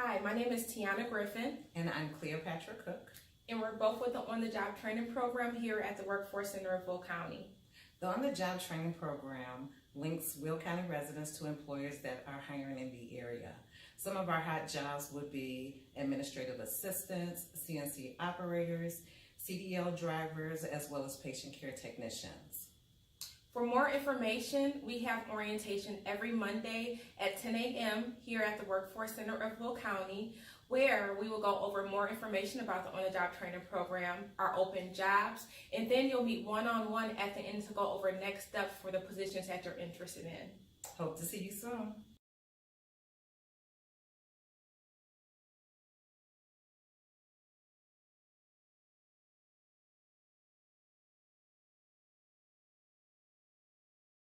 Hi, my name is Tiana Griffin, And I'm Cleopatra Cook. and we're both with the On-the-Job Training Program here at the Workforce Center of Will County. The On-the-Job Training Program links Will County residents to employers that are hiring in the area. Some of our hot jobs would be administrative assistants, CNC operators, CDL drivers, as well as patient care technicians. For more information, we have orientation every Monday at 10 a.m. here at the Workforce Center of Will County, where we will go over more information about the On-the-Job Training Program, our open jobs, and then you'll meet one-on-one at the end to go over next steps for the positions that you're interested in. Hope to see you soon.